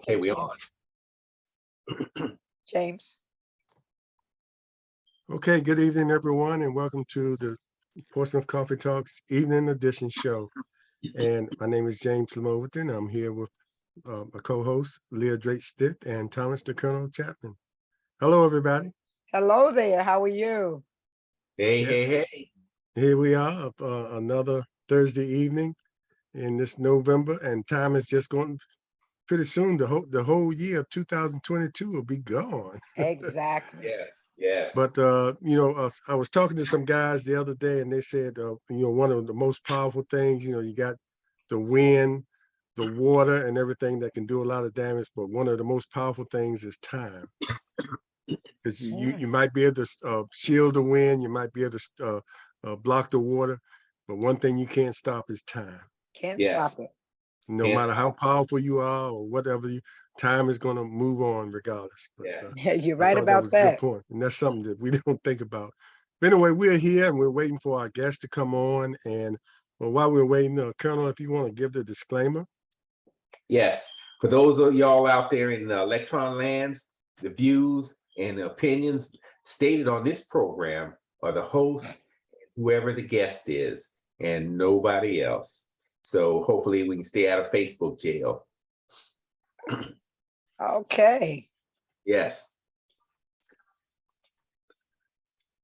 Okay, we on. James. Okay, good evening, everyone, and welcome to the Portsmouth Coffee Talks Evening Edition show. And my name is James Overton. I'm here with my co-host, Leah Drake-Stitt and Thomas the Colonel Chapman. Hello, everybody. Hello there. How are you? Hey, Yes. hey. Here we are, another Thursday evening in this November, and time is just going. Pretty soon, the whole year of 2022 will be gone. Exactly. Yes. But I was talking to some guys the other day, and they said, one of the most powerful things, you got the wind, the water, and everything that can do a lot of damage. But one of the most powerful things is time, because you might be able to shield the wind, you might be able to block the water, but one thing you can't stop is time. Can't Yes. stop it. No Can't matter stop how it. powerful you are or whatever, time is going to move on regardless. But, Yes. Yeah, you're I right thought about was a that. good point, and that's something that we don't think about. But anyway, we're here and we're waiting for our guests to come on. And well, while we're waiting, Colonel, if you want to give the disclaimer. Yes. For those of y'all out there in the electron lands, the views and the opinions stated on this program are the host, whoever the guest is, and nobody else. So hopefully we can stay out of Facebook jail. Okay. Yes.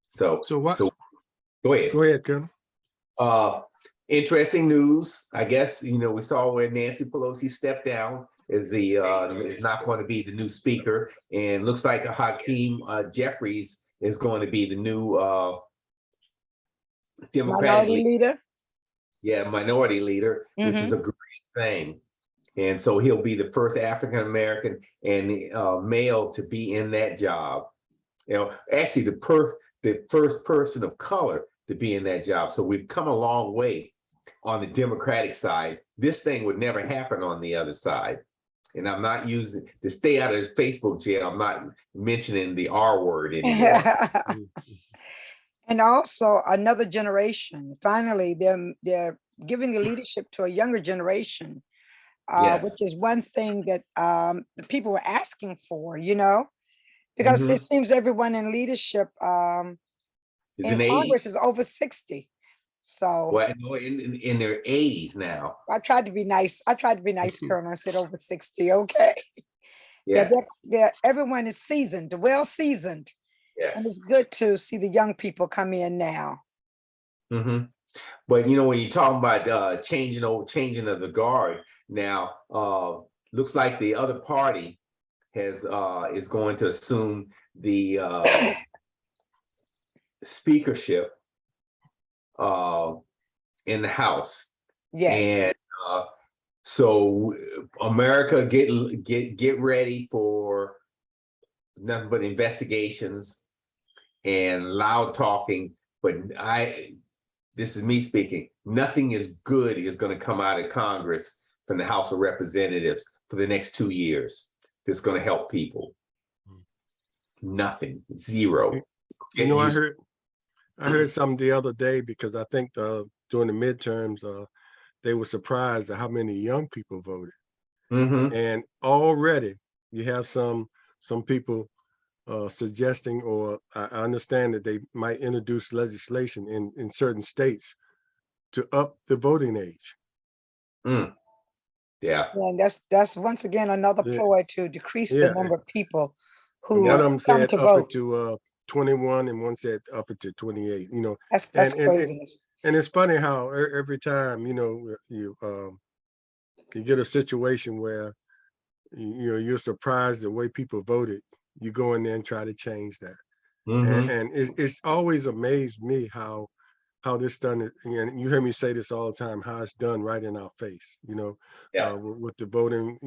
So what? Go ahead. Go ahead, Colonel. Interesting news. I guess we saw where Nancy Pelosi stepped down as is not going to be the new speaker, and looks like Hakeem Jeffries is going to be the new Democratic leader. Yeah, minority leader, which is a great thing. And so he'll be the first African American and male to be in that job. Actually the first person of color to be in that job. So we've come a long way on the Democratic side. This thing would never happen on the other side. And I'm not using, to stay out of Facebook jail, I'm not mentioning the R word anymore. And also another generation. Finally, they're giving the leadership to a younger generation, Yes. which is one thing that the people were asking for, because it seems everyone in leadership in Congress is over 60. So well, in their 80s now. I tried to be nice. Colonel. I said over 60. Okay. Yes. Yeah, everyone is seasoned, well seasoned. Yes. And it's good to see the young people come in now. But when you're talking about changing of the guard now, looks like the other party is going to assume the speakership in the House. Yes. And so America get ready for nothing but investigations and loud talking. But this is me speaking, nothing is good is going to come out of Congress from the House of Representatives for the next 2 years that's going to help people. Nothing. Zero. I heard something the other day, because I think during the midterms, they were surprised at how many young people voted. And already you have some people suggesting, or I understand that they might introduce legislation in certain states to up the voting age. Yeah. And that's once again another ploy to decrease the number of people who one of them said to up vote. it to 21, and one said up it to 28. That's craziness. And it's funny how every time you get a situation where you're surprised the way people voted, you go in there and try to change that. And it's always amazed me how this done, and you hear me say this all the time, how it's done right in our face, with the voting,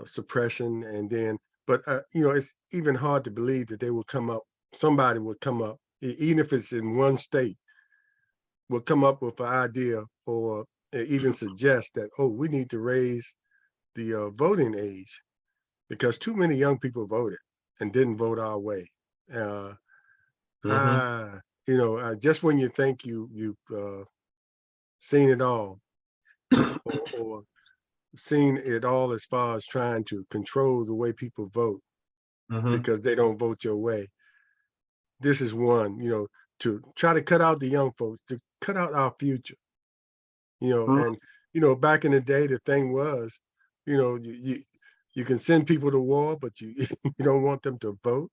suppression. And then, but it's even hard to believe that somebody would come up, even if it's in one state, will come up with an idea or even suggest that, oh, we need to raise the voting age, because too many young people voted and didn't vote our way. Just when you think you've seen it all, or seen it all as far as trying to control the way people vote because they don't vote your way. This is one, to try to cut out the young folks, to cut out our future, and, back in the day, the thing was, you can send people to war, but you you don't want them to vote.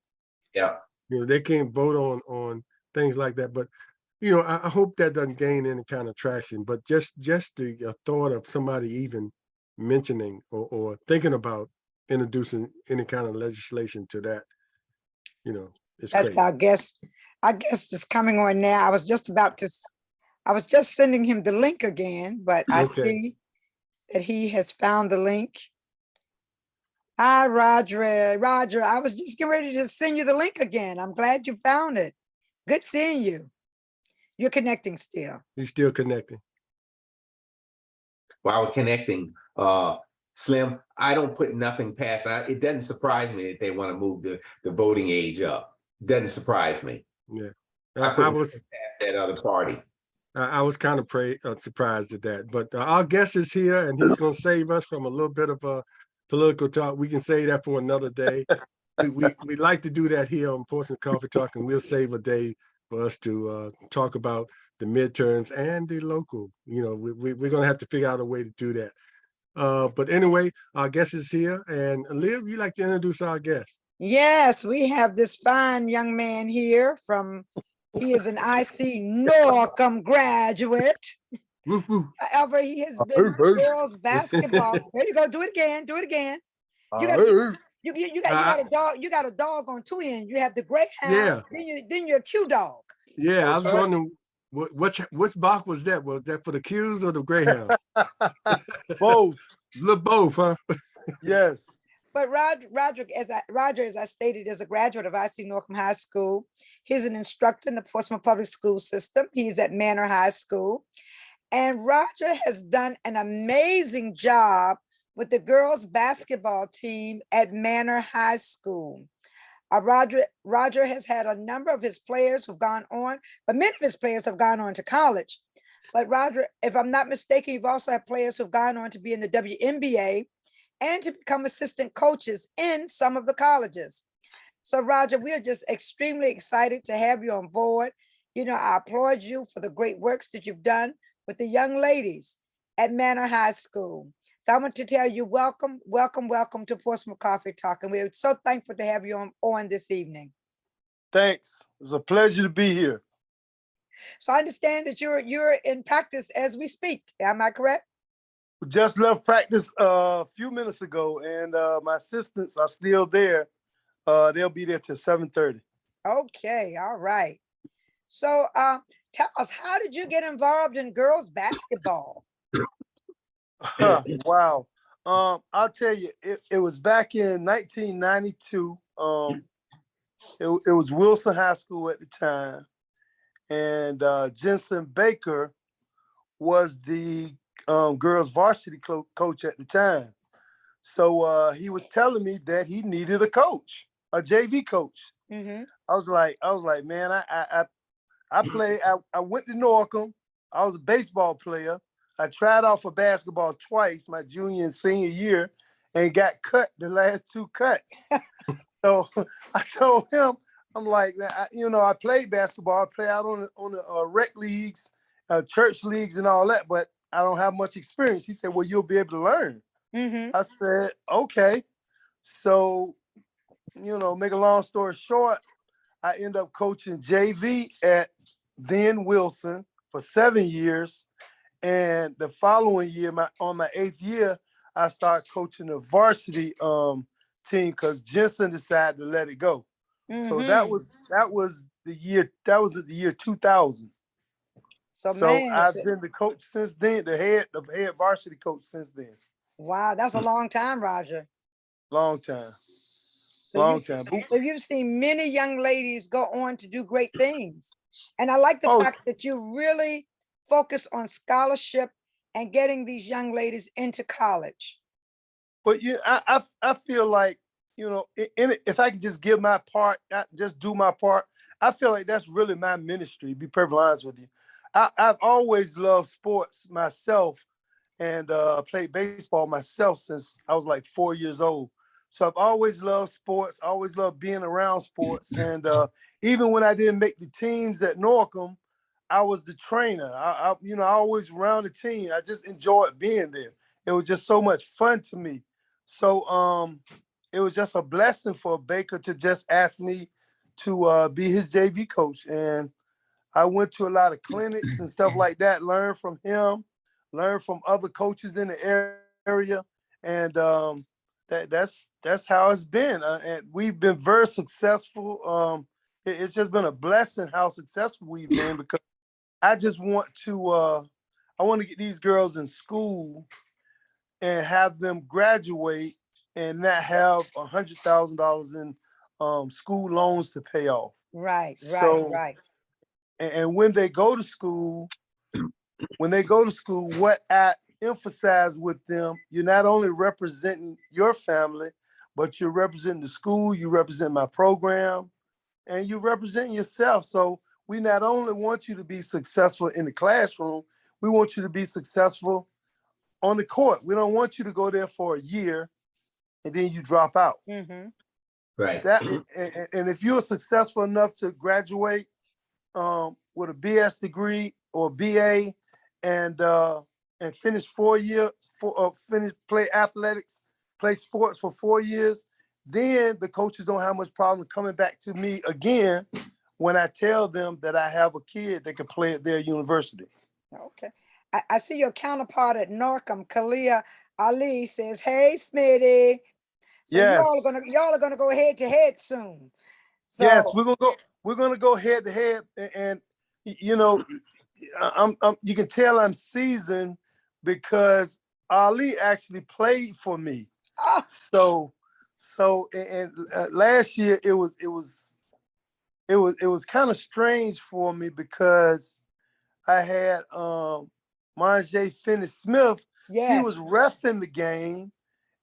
Yeah. They can't vote on things like that. But, I hope that doesn't gain any kind of traction, but just the thought of somebody even mentioning or thinking about introducing any kind of legislation to that, it's That's crazy. our guest is coming on now. I was just sending him the link again, but I see that he has found the link. Hi, Roger. Roger, I was just getting ready to send you the link again. I'm glad you found it. Good seeing you. You're connecting still. He's still connecting. While we're connecting, Slim, I don't put nothing past. It doesn't surprise me that they want to move the voting age up. Doesn't surprise me. Yeah, I was past that other party. I was kind of surprised at that, but our guest is here, and he's going to save us from a little bit of a political talk. We can say that for another day. we like to do that here on Portsmouth Coffee Talk, and we'll save a day for us to talk about the midterms and the local. We're going to have to figure out a way to do that. But anyway, our guest is here, and Liv, you like to introduce our guest? Yes, we have this fine young man here he is an IC Norcom graduate. Woo, woo. However, he has been girls basketball. There you go. Do it again. Do it again. You got a dog. You got a dog on two ends. You have the Greyhound. Yeah. Then you're a Q dog. Yeah, I was wondering which box was that? Was that for the Qs or the Greyhounds? Both. Both, huh? Yes. But Roger, as I stated, is a graduate of IC Norcom High School. He's an instructor in the Portsmouth Public School System. He's at Manor High School. And Roger has done an amazing job with the girls basketball team at Manor High School. Roger has had a number of his players who've gone on, but many of his players have gone on to college. But Roger, if I'm not mistaken, you've also had players who've gone on to be in the WNBA and to become assistant coaches in some of the colleges. So Roger, we are just extremely excited to have you on board. I applaud you for the great works that you've done with the young ladies at Manor High School. So I want to tell you, welcome to Portsmouth Coffee Talk. And we're so thankful to have you on this evening. Thanks. It's a pleasure to be here. So I understand that you're in practice as we speak. Am I correct? We just left practice a few minutes ago, and my assistants are still there. They'll be there till 7:30. Okay, all right. So tell us, how did you get involved in girls basketball? Wow. I'll tell you, it was back in 1992. It was Wilson High School at the time. And Jensen Baker was the girls varsity coach at the time. So he was telling me that he needed a coach, a JV coach. Mm-hmm. I was like, man, I went to Norcom. I was a baseball player. I tried out for basketball twice, my junior and senior year, and got cut the last two cuts. So I told him, I'm like, I played basketball. I play out on the rec leagues, church leagues and all that, but I don't have much experience. He said, well, you'll be able to learn. Mm-hmm. I said, okay. So, make a long story short, I end up coaching JV at then Wilson for 7 years. And the following year, on my 8th year, I started coaching the varsity team because Jensen decided to let it go. Mm-hmm. So that was the year 2000. So I've been the coach since then, the head varsity coach since then. Wow, that's a long time, Roger. Long time. So you've seen many young ladies go on to do great things. And I like the fact that you really focus on scholarship and getting these young ladies into college. But I feel like, if I can just give my part, just do my part, I feel like that's really my ministry, to be perfectly honest with you. I've always loved sports myself. and played baseball myself since I was like 4 years old. So I've always loved sports, always loved being around sports. And even when I didn't make the teams at Norcom, I was the trainer. I always around the team. I just enjoyed being there. It was just so much fun to me. So it was just a blessing for Baker to just ask me to be his JV coach. And I went to a lot of clinics and stuff like that, learned from him, learned from other coaches in the area. And that's how it's been. And we've been very successful. It's just been a blessing how successful we've been, because I just want to get these girls in school and have them graduate and not have $100,000 in school loans to pay off. Right. So, and when they go to school, what I emphasize with them, you're not only representing your family, but you're representing the school, you represent my program, and you represent yourself. So we not only want you to be successful in the classroom, we want you to be successful on the court. We don't want you to go there for a year and then you drop out. Mm-hmm. Right. And if you're successful enough to graduate with a BS degree or BA and finish 4 years, play athletics, play sports for 4 years, then the coaches don't have much problem coming back to me again when I tell them that I have a kid that can play at their university. Okay. I see your counterpart at Norcom, Kalia Ali, says, "Hey, Smitty." So Yes. y'all are gonna go head to head soon. So, yes, we're gonna go head to head, and you know, you can tell I'm seasoned because Ali actually played for me. oh, So last year it was kind of strange for me because I had Manje Finney-Smith. She was yes. reffing the game,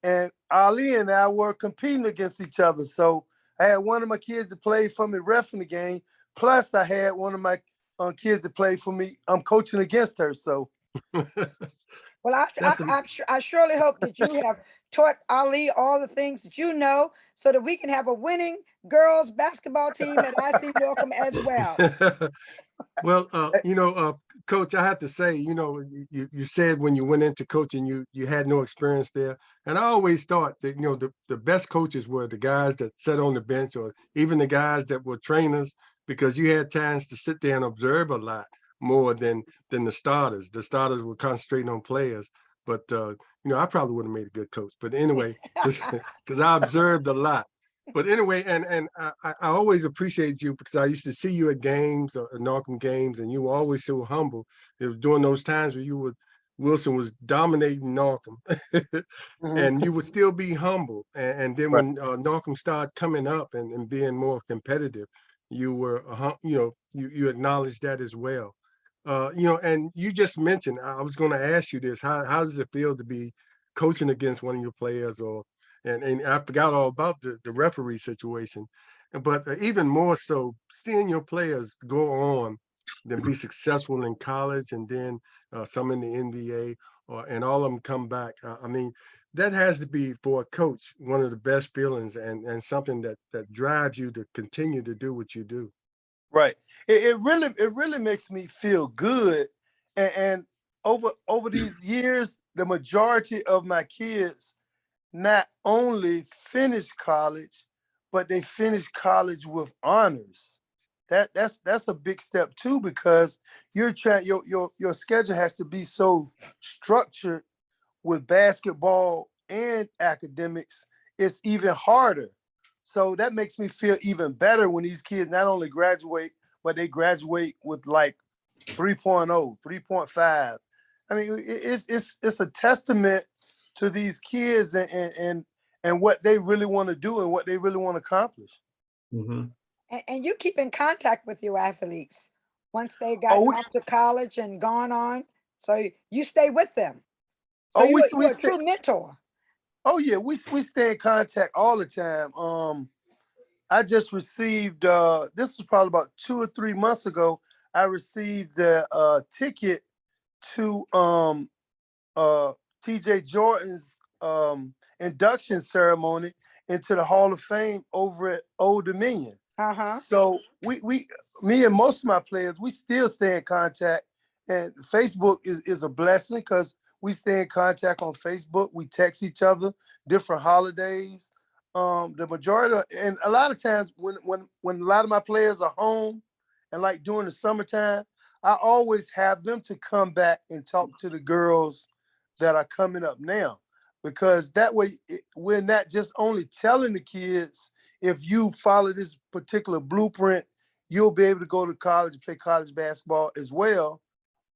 and Ali and I were competing against each other. So I had one of my kids that played for me reffing the game. Plus, I had one of my kids that played for me. I'm coaching against her. So, Well, I surely hope that you have taught Ali all the things that you know, so that we can have a winning girls basketball team at IC Norcom as well. Well, Coach, I have to say, you said when you went into coaching, you had no experience there. And I always thought that, the best coaches were the guys that sat on the bench, or even the guys that were trainers, because you had times to sit there and observe a lot more than the starters. The starters were concentrating on players. But, I probably would have made a good coach. But anyway, because I observed a lot. But anyway, and I always appreciate you, because I used to see you at games, or Norcom games, and you were always so humble. It was during those times where Wilson was dominating Norcom, and you would still be humble. And then when Norcom started coming up and being more competitive, you were, you acknowledged that as well. And you just mentioned, I was going to ask you this: how does it feel to be coaching against one of your players, and I forgot all about the referee situation, but even more so, seeing your players go on then be successful in college, and then some in the NBA, and all of them come back. I mean, that has to be, for a coach, one of the best feelings, and something that drives you to continue to do what you do. right. It really makes me feel good. And over these years, the majority of my kids not only finish college, but they finish college with honors. That's a big step too, because you're trying your schedule has to be so structured with basketball and academics. It's even harder. So that makes me feel even better when these kids not only graduate, but they graduate with like 3.0, 3.5. I mean, it's a testament to these kids and what they really want to do and what they really want to accomplish. Mm-hmm. And you keep in contact with your athletes once they got off to college and gone on. So you stay with them. So you're a true mentor. Oh yeah, we stay in contact all the time. I just received this was probably about 2 or 3 months ago. I received the ticket to TJ Jordan's induction ceremony into the Hall of Fame over at Old Dominion. So me and most of my players, we still stay in contact, and Facebook is a blessing because we stay in contact on Facebook. We text each other different holidays. The majority and a lot of times when a lot of my players are home and like during the summertime, I always have them to come back and talk to the girls that are coming up now, because that way we're not just only telling the kids, if you follow this particular blueprint, you'll be able to go to college and play college basketball as well.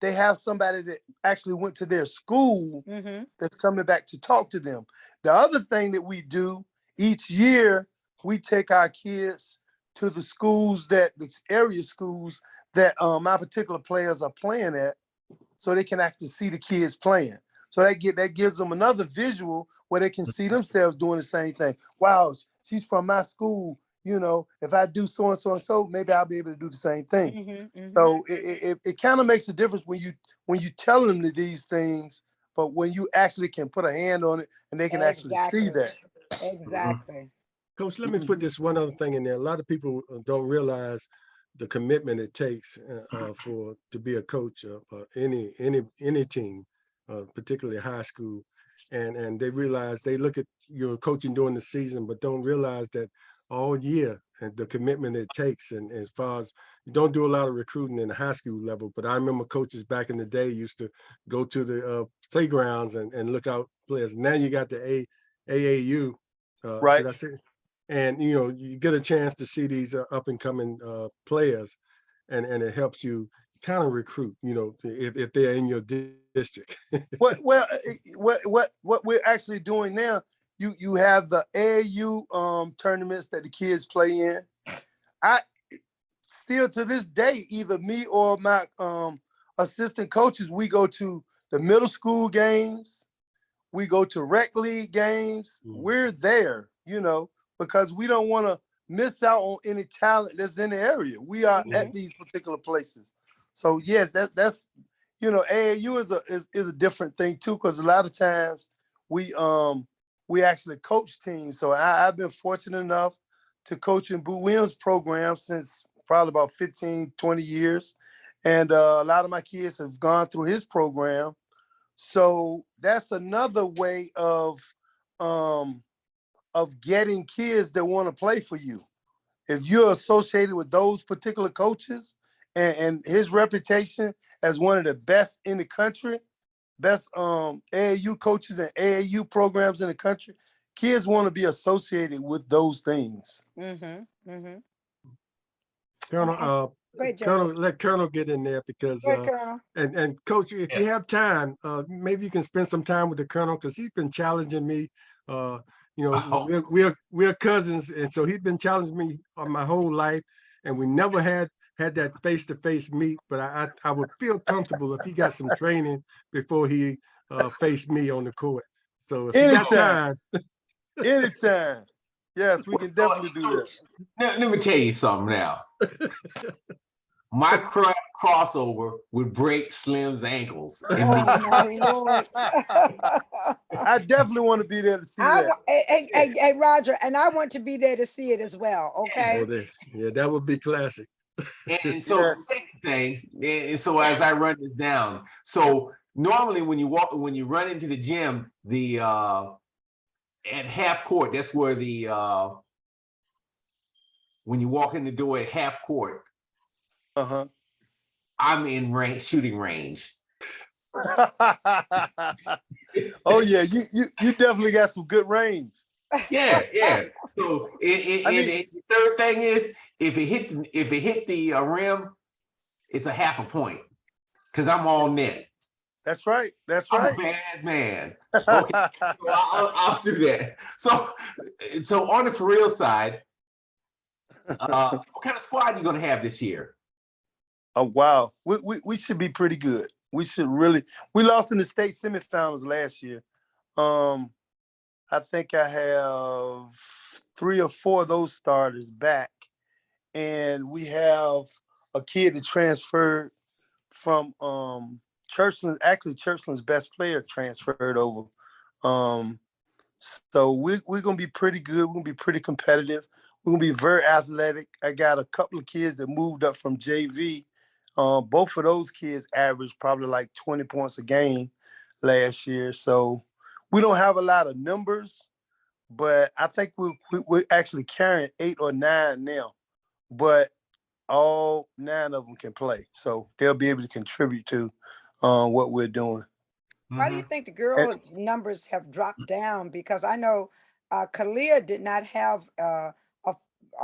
They have somebody that actually went to their school that's coming back to talk to them. The other thing that we do each year, we take our kids to the schools the area schools that my particular players are playing at, so they can actually see the kids playing. So that gives them another visual where they can see themselves doing the same thing. Wow, she's from my school. You know, if I do so and so and so, maybe I'll be able to do the same thing. So it kind of makes a difference when you tell them these things, but when you actually can put a hand on it and they can actually see that. Exactly. Coach, let me put this one other thing in there. A lot of people don't realize the commitment it takes to be a coach of any team, particularly high school, and they realize, they look at your coaching during the season, but don't realize that all year and the commitment it takes. And as far as, you don't do a lot of recruiting in the high school level, but I remember coaches back in the day used to go to the playgrounds and look out players. Now you got the AAU, Right. did I say? And you get a chance to see these up and coming players, and it helps you kind of recruit, if they're in your district. What we're actually doing now, you have the AAU tournaments that the kids play in. I still to this day, either me or my assistant coaches, we go to the middle school games, we go to rec league games. We're there, because we don't want to miss out on any talent that's in the area. We are at these particular places. So yes, that's AAU is a different thing too, because a lot of times we actually coach teams. So I've been fortunate enough to coach in Boo Williams' program since probably about 15, 20 years. And a lot of my kids have gone through his program. So that's another way of getting kids that want to play for you. If you're associated with those particular coaches and his reputation as one of the best in the country, best AAU coaches and AAU programs in the country, kids want to be associated with those things. Colonel, let Colonel get in there, because and Coach, if you have time, maybe you can spend some time with the Colonel, because he's been challenging me. We're cousins, and so he's been challenging me my whole life, and we never had that face-to-face meet. But I would feel comfortable if he got some training before he faced me on the court. So if you got time, anytime. Yes, we can definitely do that. Let me tell you something now. My crossover would break Slim's ankles. Oh my Lord. I definitely want to be there to see that. Hey, Roger, and I want to be there to see it as well. Okay. Yeah, that would be classic. And so the second thing, and so as I run this down, so normally when you run into the gym, at half court, that's where when you walk in the door at half court, I'm in shooting range. Oh yeah, you definitely got some good range. Yeah. So the third thing is, if it hit the rim, it's a half a point, because I'm all net. That's right. I'm a bad man. Okay, so I'll do that. So on the for real side, what kind of squad you gonna have this year? Oh wow, we should be pretty good. We lost in the state semifinals last year. I think I have 3 or 4 of those starters back, and we have a kid that transferred from Churchland's best player transferred over. So we're gonna be pretty good. We're gonna be pretty competitive. We're gonna be very athletic. I got a couple of kids that moved up from JV. Both of those kids averaged probably like 20 points a game last year. So we don't have a lot of numbers, but I think we're actually carrying 8 or 9 now. But all 9 of them can play, so they'll be able to contribute to what we're doing. Why do you think the girls' numbers have dropped down? Because I know Kalia did not have a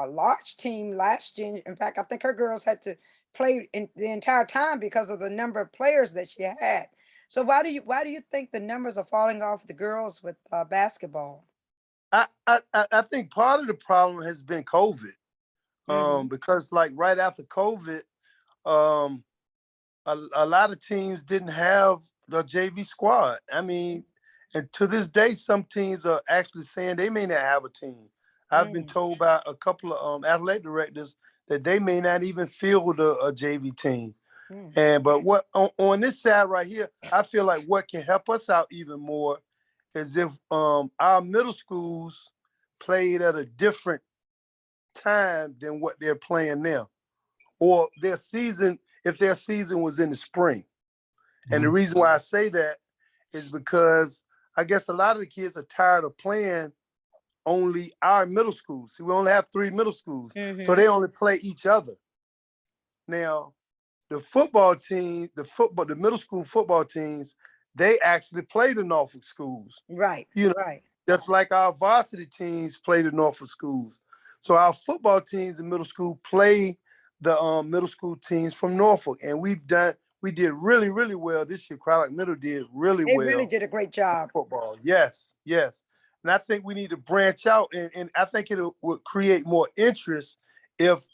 large team last year. In fact, I think her girls had to play in the entire time because of the number of players that she had. So why do you think the numbers are falling off the girls with basketball? I think part of the problem has been COVID, because like right after COVID, a lot of teams didn't have the JV squad. I mean, and to this day, some teams are actually saying they may not have a team. I've been told by a couple of athletic directors that they may not even field a JV team. But what on this side right here, I feel like what can help us out even more is if our middle schools played at a different time than what they're playing now, or their season, if their season was in the spring. And the reason why I say that is because I guess a lot of the kids are tired of playing only our middle schools. See, we only have 3 middle schools, so they only play each other. Now, the football team, the middle school football teams, they actually play the Norfolk schools. Right. Right. That's like our varsity teams play the Norfolk schools. So our football teams in middle school play the middle school teams from Norfolk, and we did really, really well this year. Craddock Middle did really well. They really did a great job. Football, yes. And I think we need to branch out, and I think it would create more interest if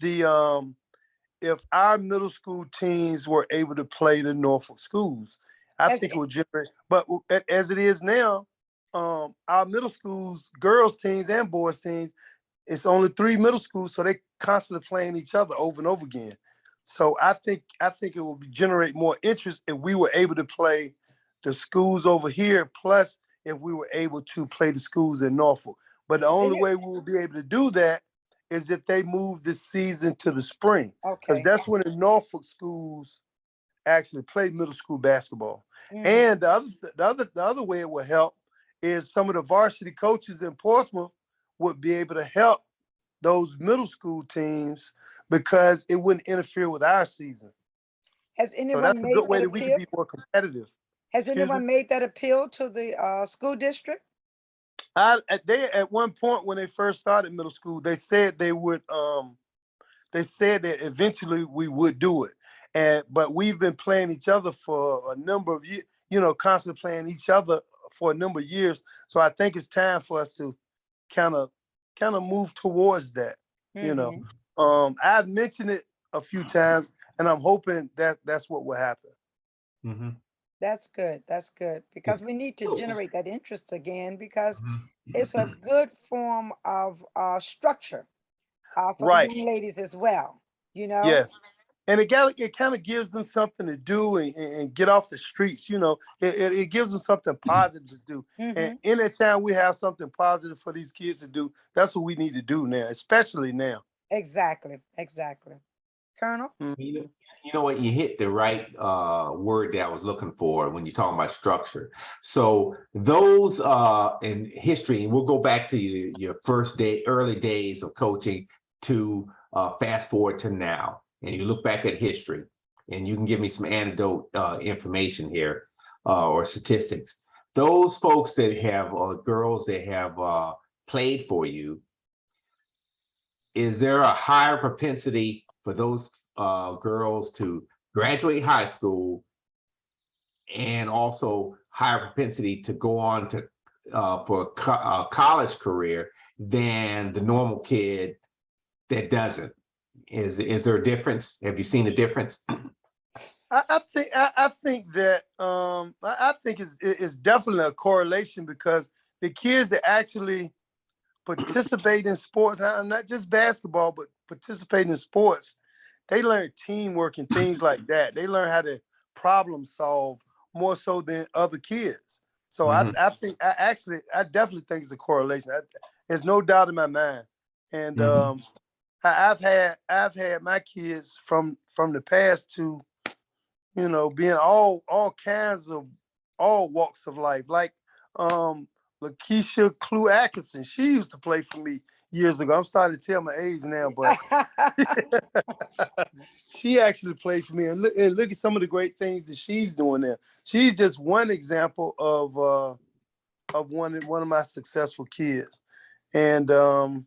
if our middle school teams were able to play the Norfolk schools. I think it would generate. But as it is now, our middle schools, girls teams and boys teams, it's only 3 middle schools, so they constantly playing each other over and over again. So I think it will generate more interest if we were able to play the schools over here, plus if we were able to play the schools in Norfolk. But the only way we will be able to do that is if they move this season to the spring, because that's when the Norfolk schools actually play middle school basketball. And the other way it will help is some of the varsity coaches in Portsmouth would be able to help those middle school teams because it wouldn't interfere with our season. Has anyone made a good way that we can be more competitive. Has anyone made that appeal to the school district? They at one point when they first started middle school, they said they would. They said that eventually we would do it, but we've been playing each other for a number of years. Constantly playing each other for a number of years. So I think it's time for us to kind of move towards that. I've mentioned it a few times, and I'm hoping that that's what will happen. That's good. That's good, because we need to generate that interest again, because it's a good form of structure for the young ladies as well. Yes. And it kind of gives them something to do and get off the streets. It gives them something positive to do. And anytime we have something positive for these kids to do, that's what we need to do now, especially now. Exactly. Colonel? You know what? You hit the right word that I was looking for when you're talking about structure. So those in history, and we'll go back to your early days of coaching to fast forward to now. And you look back at history, and you can give me some anecdote information here or statistics. Those folks that have girls that have played for you, is there a higher propensity for those girls to graduate high school, and also higher propensity to go on to for a college career than the normal kid that doesn't? Is there a difference? Have you seen a difference? I think that I think it's definitely a correlation, because the kids that actually participate in sports, not just basketball, but participate in sports, they learn teamwork and things like that. They learn how to problem solve more so than other kids. So Mhm. I definitely think it's a correlation. There's no doubt in my mind. And Mhm. I've had my kids from the past to, being all kinds of all walks of life. Like Lakeisha Clue Atkinson, she used to play for me years ago. I'm starting to tell my age now, but she actually played for me. And look at some of the great things that she's doing there. She's just one example of one of my successful kids. And I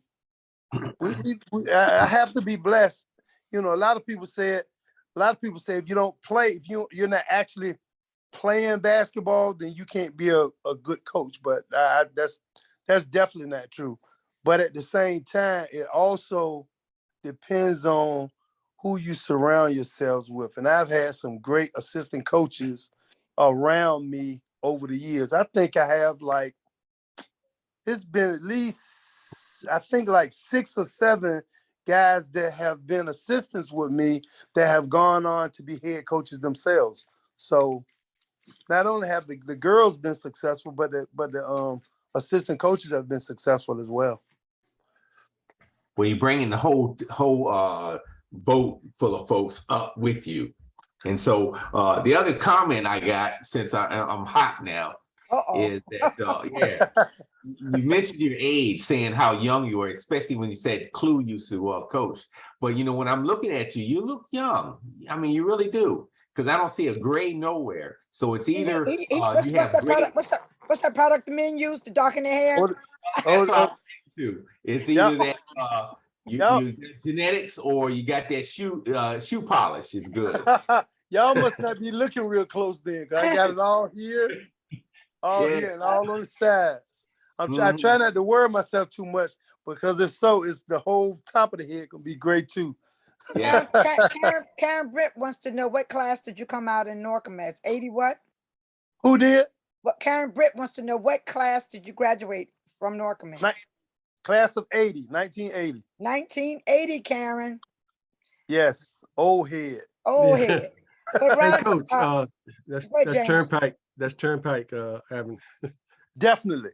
have to be blessed. A lot of people say if you don't play, if you're not actually playing basketball, then you can't be a good coach. But that's definitely not true. But at the same time, it also depends on who you surround yourselves with. And I've had some great assistant coaches around me over the years. I think I have it's been at least, I think like 6 or 7 guys that have been assistants with me that have gone on to be head coaches themselves. So not only have the girls been successful, but the assistant coaches have been successful as well. Well, you're bringing the whole boat full of folks up with you. And so the other comment I got, since I'm hot now, is that you mentioned your age, saying how young you were, especially when you said Clue used to coach. But when I'm looking at you, you look young. I mean, you really do, because I don't see a gray nowhere. So it's either you have great. What's that product the men use to darken their hair? That's what I'm saying too. It's either that you got genetics, or you got that shoe polish. It's good. Y'all must not be looking real close then, because I got it all here, here, and all on the sides. I try not to worry myself too much, because if so, it's the whole top of the head gonna be gray too. Yeah. Karen Britt wants to know, what class did you come out in Norcom as? 80 what? Who did? What Karen Britt wants to know, what class did you graduate from Norcom in? Class of 80, 1980. 1980, Karen. Yes, old head. Old head. But Hey, Coach, that's Turnpike. That's Turnpike Avenue. Definitely.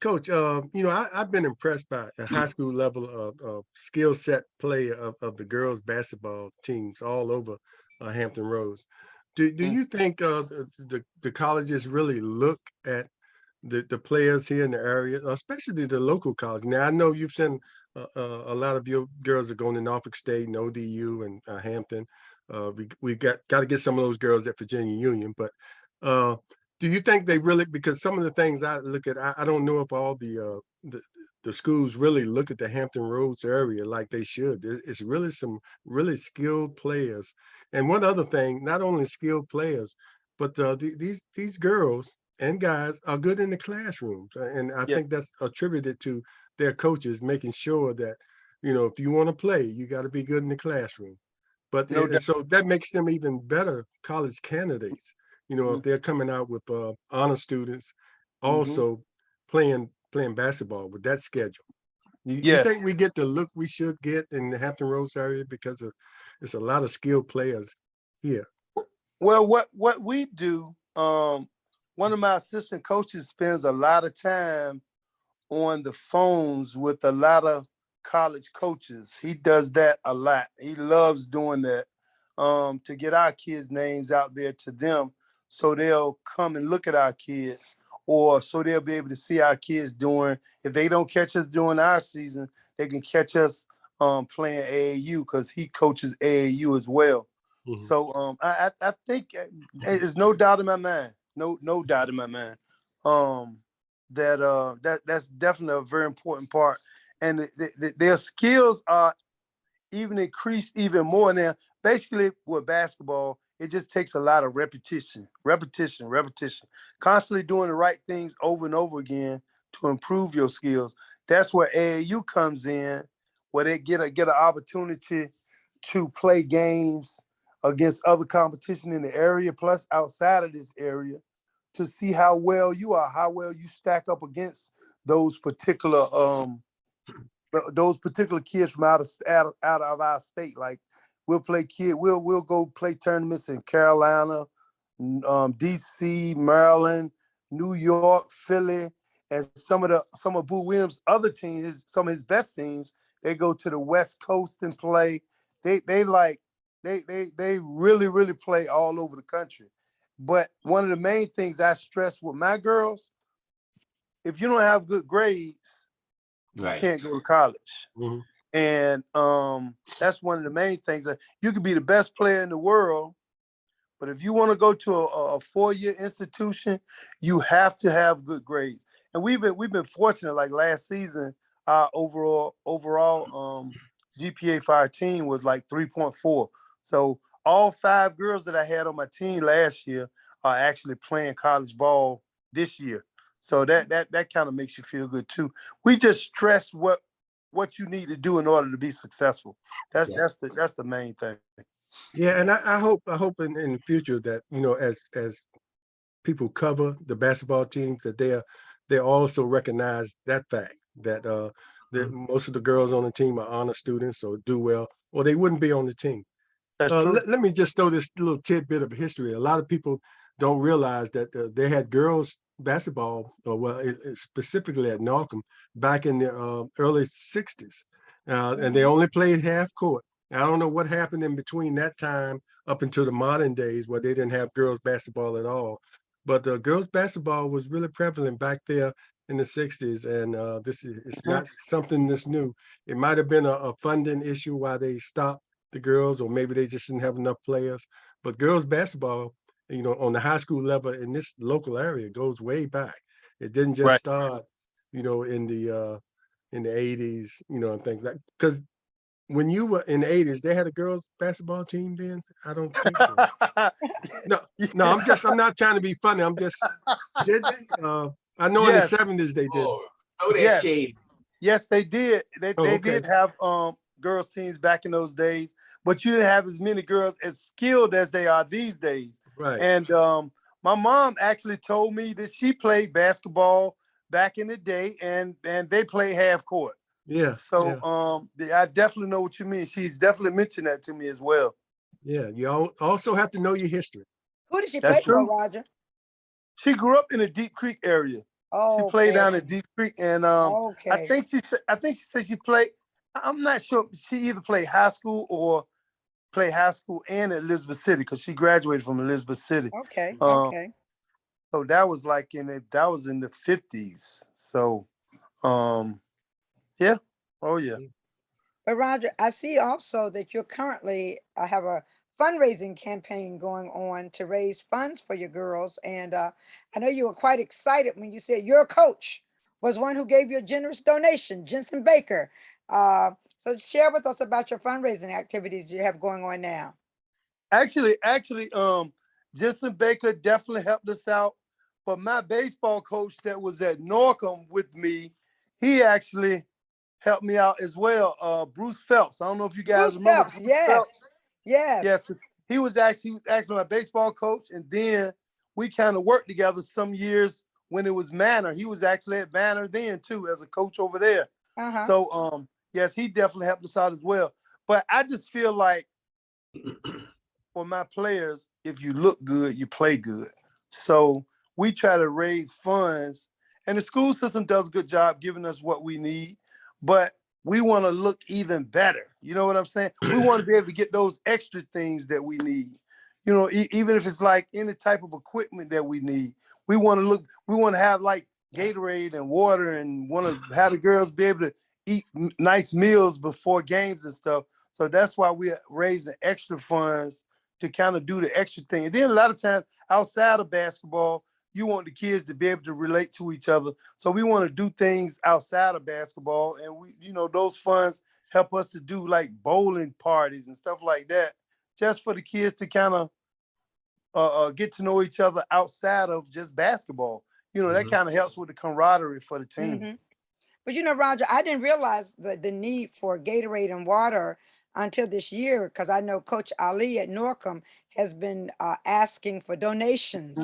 Coach, I've been impressed by a high school level of skill set play of the girls basketball teams all over Hampton Roads. Do you think the colleges really look at the players here in the area, especially the local college? Now, I know you've sent a lot of your girls are going to Norfolk State and ODU and Hampton. We got to get some of those girls at Virginia Union, but do you think they really, because some of the things I look at, I don't know if all the schools really look at the Hampton Roads area like they should. It's really some really skilled players. And one other thing, not only skilled players, but these girls and guys are good in the classrooms. And I think that's attributed to their coaches making sure that, if you want to play, you got to be good in the classroom. But so that makes them even better college candidates. If they're coming out with honor students, also playing basketball with that schedule. You think we get the look we should get in the Hampton Roads area, because it's a lot of skilled players here? Well, what we do, one of my assistant coaches spends a lot of time on the phones with a lot of college coaches. He does that a lot. He loves doing that, to get our kids' names out there to them, so they'll come and look at our kids, or so they'll be able to see our kids doing. If they don't catch us during our season, they can catch us playing AAU, because he coaches AAU as well. So I think there's no doubt in my mind, no doubt in my mind, that's definitely a very important part, and their skills are even increased even more now. Basically, with basketball, it just takes a lot of repetition, constantly doing the right things over and over again to improve your skills. That's where AAU comes in, where they get an opportunity to play games against other competition in the area, plus outside of this area, to see how well you you stack up against those particular kids from out of our state. Like We'll play We'll go play tournaments in Carolina, DC, Maryland, New York, Philly, and some of Boo Williams' other teams, some of his best teams, they go to the West Coast and play. They really play all over the country. But one of the main things I stress with my girls, if you don't have good grades, you can't go to college. Mhm. And that's one of the main things. That you could be the best player in the world, but if you want to go to a 4-year institution, you have to have good grades. And we've been fortunate. Like last season, our overall GPA for our team was like 3.4. So all 5 girls that I had on my team last year are actually playing college ball this year. So that kind of makes you feel good too. We just stress what you need to do in order to be successful. That's the main thing. Yeah, and I hope in the future that, you know, as people cover the basketball teams, that they also recognize that fact that that most of the girls on the team are honor students or do well, or they wouldn't be on the team. That's true. Let me just throw this little tidbit of history. A lot of people don't realize that they had girls basketball, specifically at Norcom, back in the early 60s. And they only played half court. I don't know what happened in between that time up until the modern days where they didn't have girls basketball at all. But girls basketball was really prevalent back there in the 60s. And it's not something that's new. It might have been a funding issue why they stopped the girls, or maybe they just didn't have enough players. But girls basketball, you know, on the high school level in this local area goes way back. It didn't just start, you know, in the 80s, you know, and things like, because when you were in the 80s, they had a girls basketball team then? I don't think so. No, I'm not trying to be funny. I'm just, did they? I know in the 70s they did. Oh, that shade. Yes, they did. They okay. did have girls teams back in those days, but you didn't have as many girls as skilled as they are these days. Right. And my mom actually told me that she played basketball back in the day, and they played half court. Yeah. So I definitely know what you mean. She's definitely mentioned that to me as well. Yeah, you also have to know your history. Who did she That's play for, true. Roger? She grew up in the Deep Creek area. Oh, she played down in Deep Creek, and I think she said she played. I'm not sure. She either played high school or played high school and Elizabeth City, because she graduated from Elizabeth City. Okay. So that was like in the 50s. So yeah. Oh yeah. But Roger, I see also that you're currently have a fundraising campaign going on to raise funds for your girls. And I know you were quite excited when you said your coach was one who gave you a generous donation, Jensen Baker. So share with us about your fundraising activities you have going on now. Actually, Jensen Baker definitely helped us out. But my baseball coach that was at Norcom with me, he actually helped me out as well. Bruce Phelps. I don't know if you guys remember Bruce Phelps. Yes, because he was actually my baseball coach, and then we kind of worked together some years when it was Manor. He was actually at Manor then too as a coach over there. So yes, he definitely helped us out as well. But I just feel like for my players, if you look good, you play good. So we try to raise funds, and the school system does a good job giving us what we need, but we want to look even better. You know what I'm saying? We want to be able to get those extra things that we need. You know, even if it's like any type of equipment that we need. We want to have like Gatorade and water, and want to have the girls be able to eat nice meals before games and stuff. So that's why we're raising extra funds to kind of do the extra thing. And then a lot of times outside of basketball, you want the kids to be able to relate to each other. So we want to do things outside of basketball. And we, you know, those funds help us to do like bowling parties and stuff like that, just for the kids to kind of get to know each other outside of just basketball. You know, that kind of helps with the camaraderie for the team. But you know, Roger, I didn't realize the need for Gatorade and water until this year, because I know Coach Ali at Norcom has been asking for donations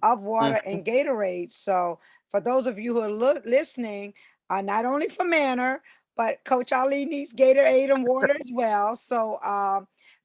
of water and Gatorade. So for those of you who are listening, not only for Manor, but Coach Ali needs Gatorade and water as well. So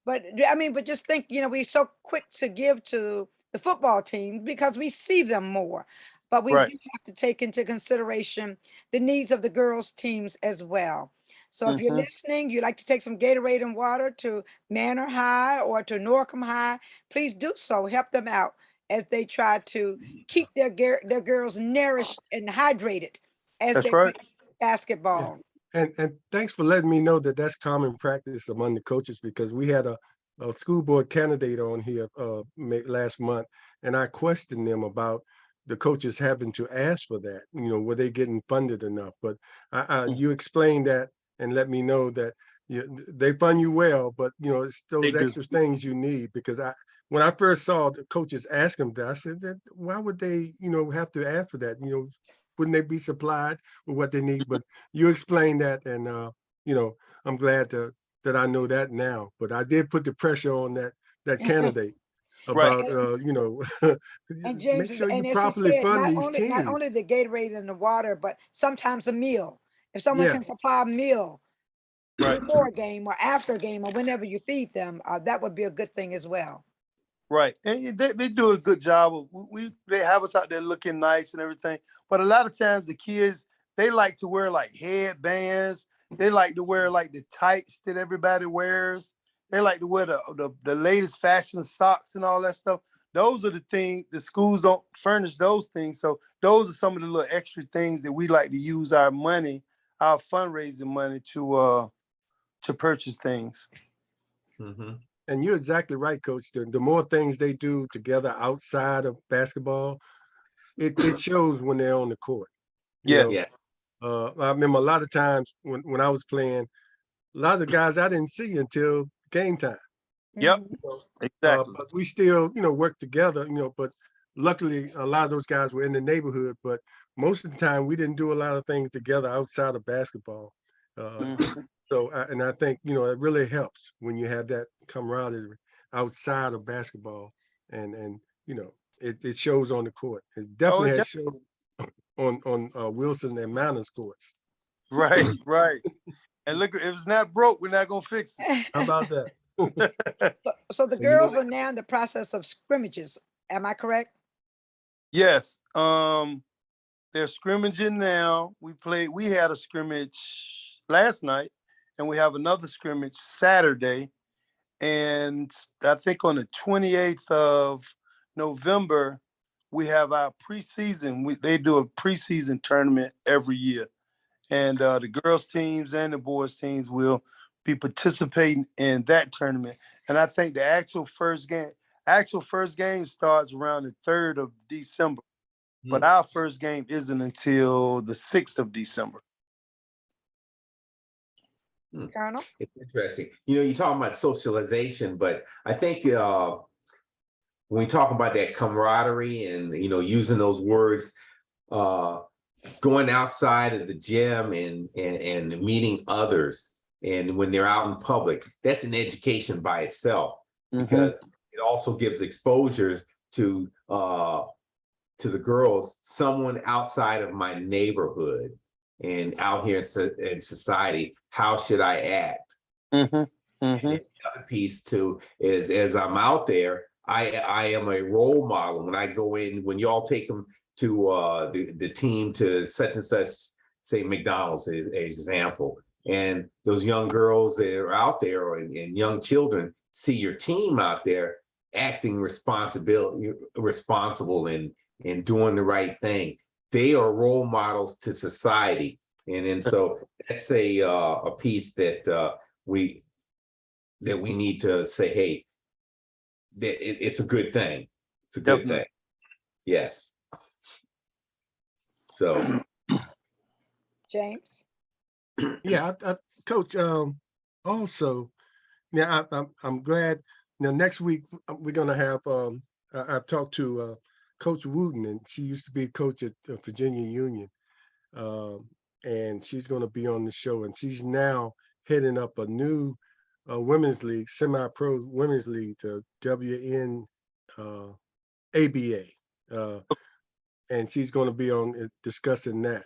But I mean, but just think, we're so quick to give to the football team because we see them more. But we Right. do have to take into consideration the needs of the girls' teams as well. So if you're Hmm. listening, you'd like to take some Gatorade and water to Manor High or to Norcom High, please do so. Help them out as they try to keep their girls nourished and hydrated as That's they play right. Yeah. basketball. And thanks for letting me know that that's common practice among the coaches, because we had a school board candidate on here last month, and I questioned them about the coaches having to ask for that. Were they getting funded enough? But you explained that and let me know that they fund you well, but it's They those do. extra things you need. Because when I first saw the coaches ask them that, I said, why would they have to ask for that? Wouldn't they be supplied with what they need? But you explained that, and I'm glad that I know that now. But I did put the pressure on that candidate Right. about And James make is, sure you and as he properly said, fund not these only not teams. only the Gatorade and the water, but sometimes a meal. If someone Yeah, can supply a meal Right. before a game or after a game or whenever you feed them, that would be a good thing as well. Right. And they do a good job of they have us out there looking nice and everything. But a lot of times the kids, they like to wear like headbands. They like to wear like the tights that everybody wears. They like to wear the latest fashion socks and all that stuff. Those are the things the schools don't furnish those things. So those are some of the little extra things that we like to use our money, our fundraising money to purchase things. Mhm. and you're exactly right, Coach. The more things they do together outside of basketball, it shows when they're on the court. You know, Yeah. Yes. I remember a lot of times when I was playing, a lot of the guys I didn't see until game time. Yep. Mhm. Exactly. But we still, work together, but luckily a lot of those guys were in the neighborhood, but most of the time we didn't do a lot of things together outside of basketball. Uh, Mhm. and I think, it really helps when you have that camaraderie outside of basketball, and, it shows on the court. It Oh, definitely it has does. shown on Wilson and Manners courts. Right, right. And look, if it's not broke, we're not gonna fix How about that? it. So the So you know girls are now in the process of scrimmages. Am I correct? Yes. They're scrimmaging now. We had a scrimmage last night, and we have another scrimmage Saturday. And I think on the 28th of November, we have our preseason. They do a preseason tournament every year. And the girls teams and the boys teams will be participating in that tournament. And I think the actual first game starts around the 3rd of December, but our first game isn't until the 6th of December. Colonel? It's interesting. You're talking about socialization, but I think when we talk about that camaraderie and using those words, uh, going outside of the gym and meeting others, and when they're out in public, that's an education by itself, Mm-hmm. because it also gives exposure to the girls, someone outside of my neighborhood and out here in society. How should I act? Mm-hmm. And Mm-hmm. then the other piece too is, as I'm out there, I am a role model. When I go in, when y'all take them to the team to such and such, say McDonald's as an example, and those young girls that are out there, and young children see your team out there acting responsible and doing the right thing, they are role models to society. And so that's a piece we that we need to say, hey, it's a good thing. It's a good Definitely. thing. Yes. So James? Yeah, Coach. Also, yeah, I'm glad. Now next week we're gonna have. I've talked to Coach Wooten, and she used to be coach at Virginia Union, um, and she's gonna be on the show. And she's now heading up a new women's league, semi-pro women's league, the WN ABA, uh, and she's going to be on discussing that,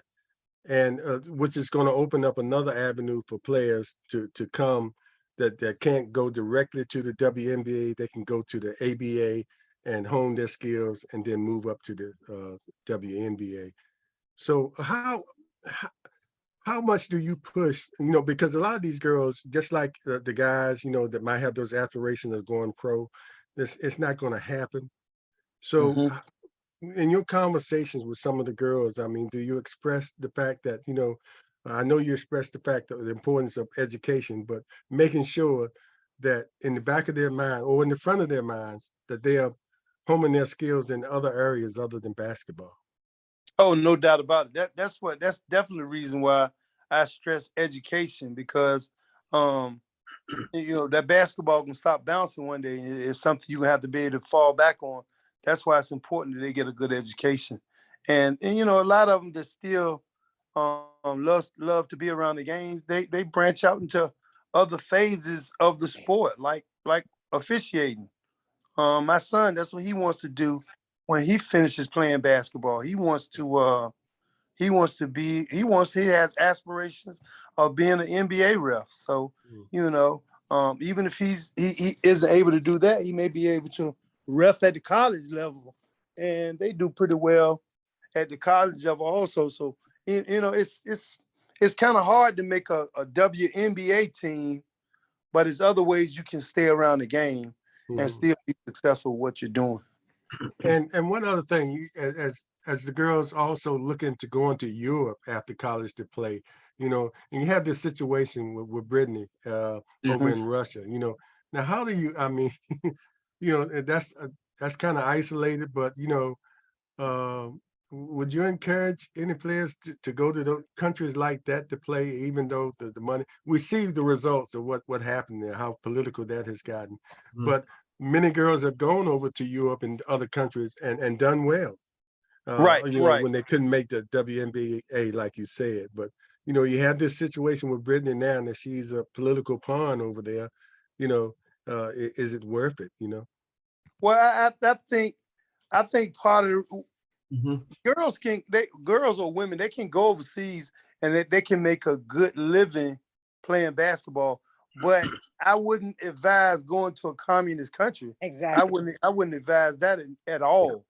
and which is going to open up another avenue for players to come that can't go directly to the WNBA, they can go to the ABA and hone their skills and then move up to the WNBA. So how much do you push, because a lot of these girls, just like the guys, that might have those aspirations of going pro, it's not going to happen. So in your conversations with some of the girls, I mean, do you express the fact that, I know you express the fact of the importance of education, but making sure that in the back of their mind or in the front of their minds, that they are honing their skills in other areas other than basketball? Oh, no doubt about it. That's definitely the reason why I stress education, because that basketball can stop bouncing one day. It's something you have to be able to fall back on. That's why it's important that they get a good education. And a lot of them that still love to be around the games, they branch out into other phases of the sport, like officiating. My son, that's what he wants to do when he finishes playing basketball. He has aspirations of being an NBA ref. So, even if he isn't able to do that, he may be able to ref at the college level, and they do pretty well at the college level also. So, it's kind of hard to make a WNBA team, but there's other ways you can stay around the game and still be successful at what you're doing. And one other thing, as the girls also looking to go into Europe after college to play, and you have this situation with Brittany over in Russia, now how do you, I mean, that's kind of isolated, but would you encourage any players to go to those countries like that to play, even though the money, we see the results of what happened there, how political that has gotten, but many girls have gone over to Europe and other countries and done well. Right. When they couldn't make the WNBA, like you said. But, you have this situation with Brittany now that she's a political pawn over there. Is it worth it, Well, I think part of girls or women, they can go overseas and they can make a good living playing basketball. But I wouldn't advise going to a communist country. Exactly. I wouldn't advise that at all.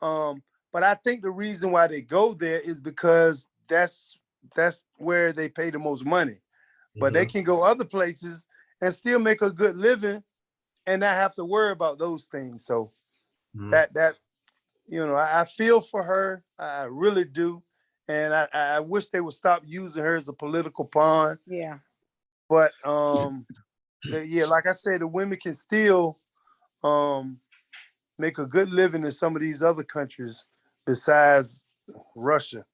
But I think the reason why they go there is because that's where they pay the most money. But they can go other places and still make a good living and not have to worry about those things. So I feel for her. I really do. And I wish they would stop using her as a political pawn. Yeah. But like I said, the women can still make a good living in some of these other countries besides Russia.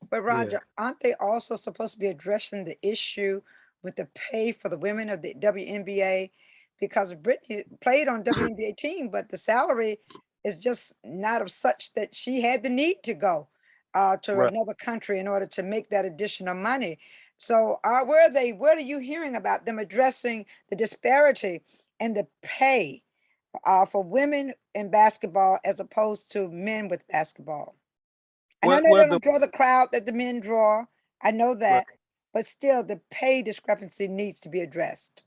But Roger, aren't they also supposed to be addressing the issue with the pay for the women of the WNBA? Because Brittany played on WNBA team, but the salary is just not of such that she had the need to go to another country in order to make that additional money. So where are you hearing about them addressing the disparity in the pay for women in basketball as opposed to men with basketball? And I know they don't draw the crowd that the men draw. I know that, but still the pay discrepancy needs to be addressed.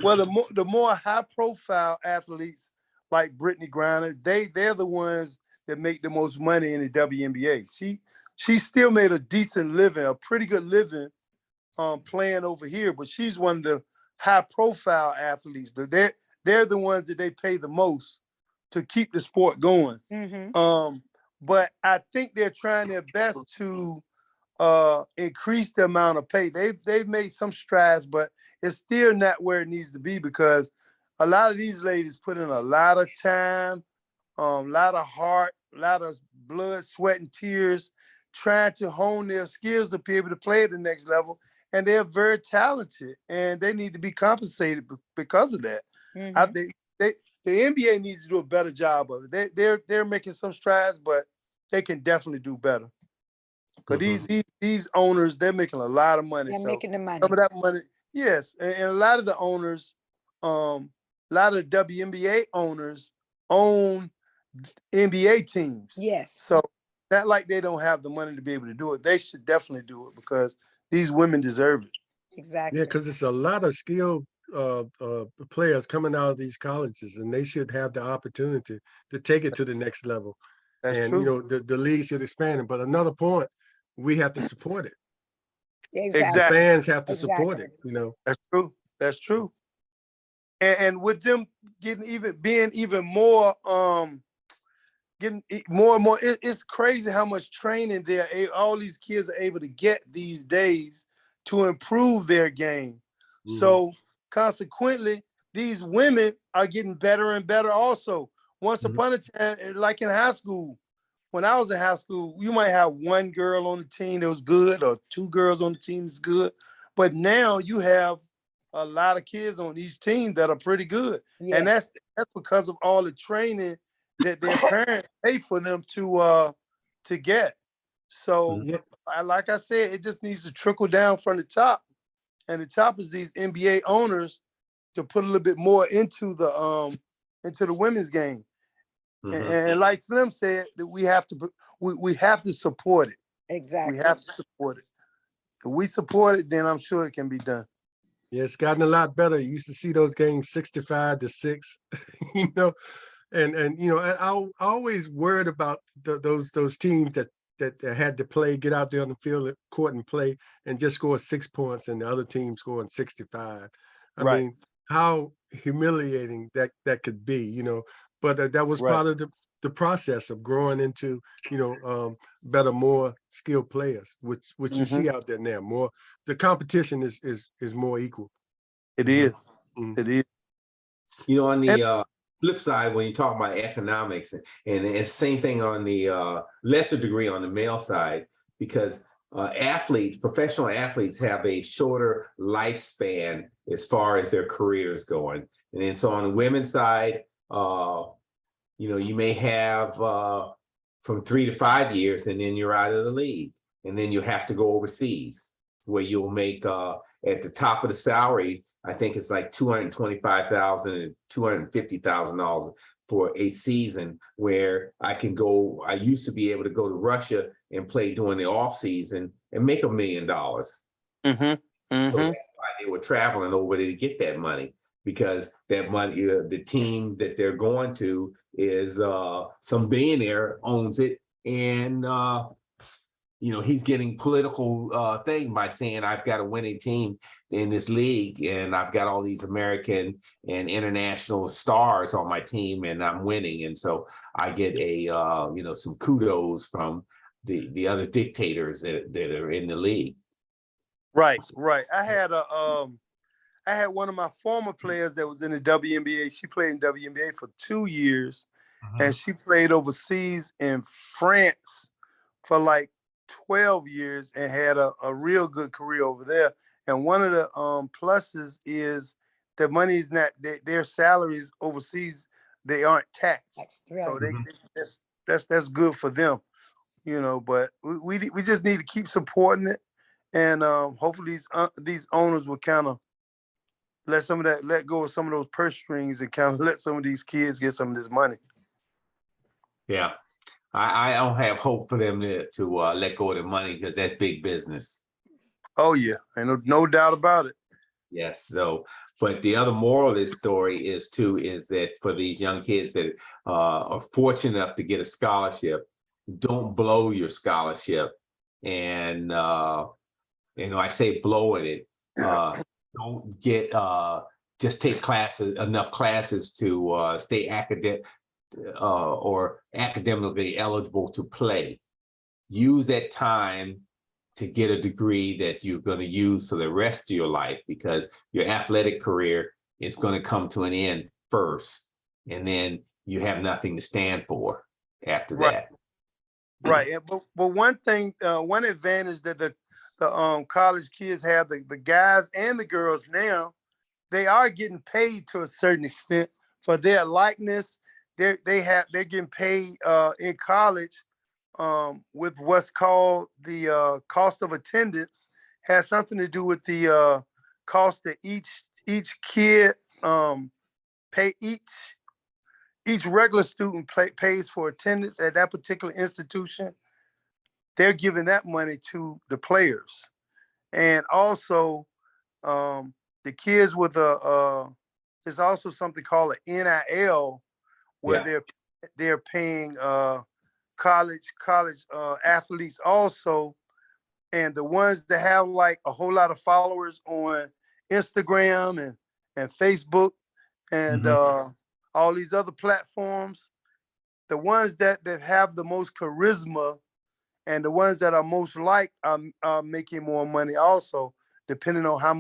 Well, the more high profile athletes like Brittany Griner, they're the ones that make the most money in the WNBA. She still made a decent living, a pretty good living playing over here, but she's one of the high profile athletes. They're the ones that they pay the most to keep the sport going. But I think they're trying their best to increase the amount of pay. They've made some strides, but it's still not where it needs to be because a lot of these ladies put in a lot of time, a lot of heart, a lot of blood, sweat, and tears trying to hone their skills to be able to play at the next level. And they're very talented, and they need to be compensated because of that. I think the NBA needs to do a better job of it. They're making some strides, but they can definitely do better. Because these owners, they're making a lot of money. They're making the money. Some of that money, yes. And a lot of the owners, a lot of the WNBA owners own NBA teams. Yes. So not like they don't have the money to be able to do it. They should definitely do it because these women deserve it. Exactly. Yeah, because it's a lot of skilled players coming out of these colleges, and they should have the opportunity to take it to the next level. That's And true. the league should expand it. But another point, we have to support it. Exactly. Fans have to support it. That's true. That's true. And with them being even more getting more and more, it's crazy how much training all these kids are able to get these days to improve their game. Mhm. So consequently, these women are getting better and better also. Once upon a time, like in high school, when I was in high school, you might have one girl on the team that was good or two girls on the team that's good. But now you have a lot of kids on each team that are pretty good. Yeah. And that's because of all the training that their parents pay for them to get. So Yeah. like I said, it just needs to trickle down from the top. And the top is these NBA owners to put a little bit more into the women's game. And like Slim said, that we have to support it. Exactly. We have to support it. If we support it, then I'm sure it can be done. Yeah, it's gotten a lot better. You used to see those games 65-6, and I always worried about those teams that had to play, get out there on the field court and play, and just score 6 points, and the other team scoring 65. I Right. mean, how humiliating that could be, But that was Right. part of the process of growing into, better, more skilled players, which you see out there now. More, the competition is more equal. It is. Mhm. It is. On the flip side, when you talk about economics, and it's the same thing on the lesser degree on the male side, because professional athletes have a shorter lifespan as far as their careers going. And then so on the women's side, you may have from 3 to 5 years, and then you're out of the league. And then you have to go overseas, where you'll make at the top of the salary, I think it's like $225,000 and $250,000 for a season, where I used to be able to go to Russia and play during the off season and make $1 million. So that's why they were traveling over there to get that money, because that money, the team that they're going to is some billionaire owns it, and he's getting political thing by saying, I've got a winning team in this league, and I've got all these American and international stars on my team, and I'm winning. And so I get some kudos from the other dictators that are in the league. Right. I had one of my former players that was in the WNBA. She played in WNBA for 2 years, and she played overseas in France for like 12 years and had a real good career over there. And one of the pluses is the money is not their salaries overseas, they aren't taxed. So that's good for them, but we just need to keep supporting it, and hopefully these owners will kind of let go of some of those purse strings and kind of let some of these kids get some of this money. Yeah. I don't have hope for them to let go of the money, because that's big business. Oh yeah, and no doubt about it. Yes. So, but the other moral of this story is that for these young kids that are fortunate enough to get a scholarship, don't blow your scholarship. And I say blowing it. Don't get just take enough classes to stay academic. Or academically eligible to play. Use that time to get a degree that you're going to use for the rest of your life, because your athletic career is going to come to an end first, and then you have nothing to stand for after that. Right. But one thing, one advantage that the college kids have, the guys and the girls now, they are getting paid to a certain extent for their likeness. They're getting paid in college with what's called the cost of attendance. Has something to do with the cost that each kid pay each regular student pays for attendance at that particular institution. They're giving that money to the players, and also the the kids with there's also something called an NIL, where they're paying college athletes also, and the ones that have like a whole lot of followers on Instagram and Facebook and all these other platforms, the ones that have the most charisma and the ones that are most liked are making more money also, depending on how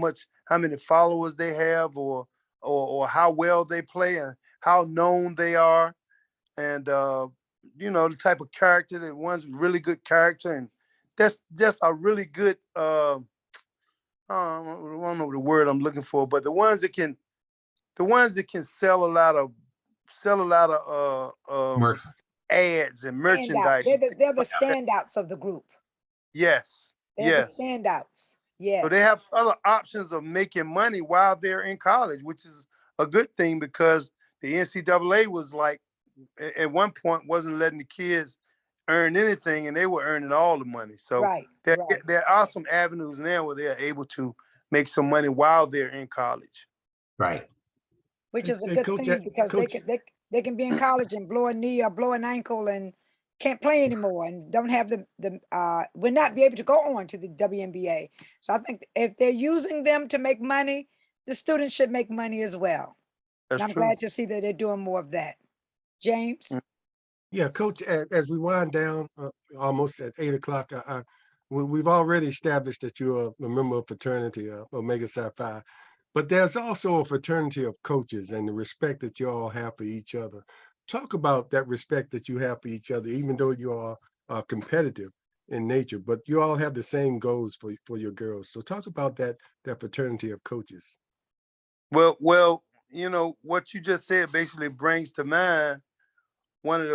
many followers they have, or how well they play and how known they are, and the type of character. That one's really good character, and that's just a really good. I don't know the word I'm looking for, but the ones that can sell a lot of Mercy. ads and Standout. merchandise. They're the standouts of the group. Yes. They're Yes. the standouts. Yes. So they have other options of making money while they're in college, which is a good thing, because the NCAA was like, at one point, wasn't letting the kids earn anything, and they were earning all the money. So right. there are some avenues now where they're able to make some money while they're in college. Right. Which is a Hey, good Coach, thing, because Coach, they can be in college and blow a knee or blow an ankle and can't play anymore, and don't have will not be able to go on to the WNBA. So I think if they're using them to make money, the students should make money as well. That's And I'm true. glad to see that they're doing more of that. James? yeah, Coach, as we wind down almost at 8 o'clock, we've already established that you're a member of fraternity, Omega Psi Phi, but there's also a fraternity of coaches and the respect that you all have for each other. Talk about that respect that you have for each other, even though you are competitive in nature, but you all have the same goals for your girls. So talk about that fraternity of coaches. Well, what you just said basically brings to mind one of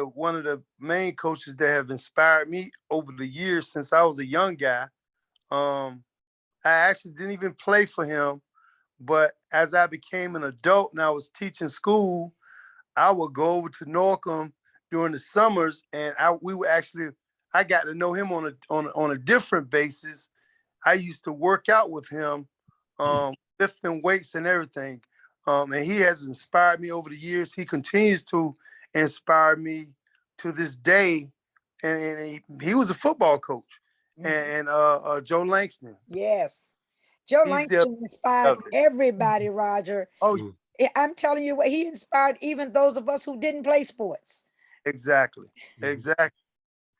the main coaches that have inspired me over the years since I was a young guy. I actually didn't even play for him, but as I became an adult and I was teaching school, I would go over to Norcom during the summers, and I got to know him on a different basis. I used to work out with him, lifting weights and everything. And he has inspired me over the years. He continues to inspire me to this day. And he was a football coach. And Joe Langston. Yes. Joe He's Langston inspired everybody, Roger. Oh, I'm telling you what, he inspired even those of us who didn't play sports. exactly. Exactly.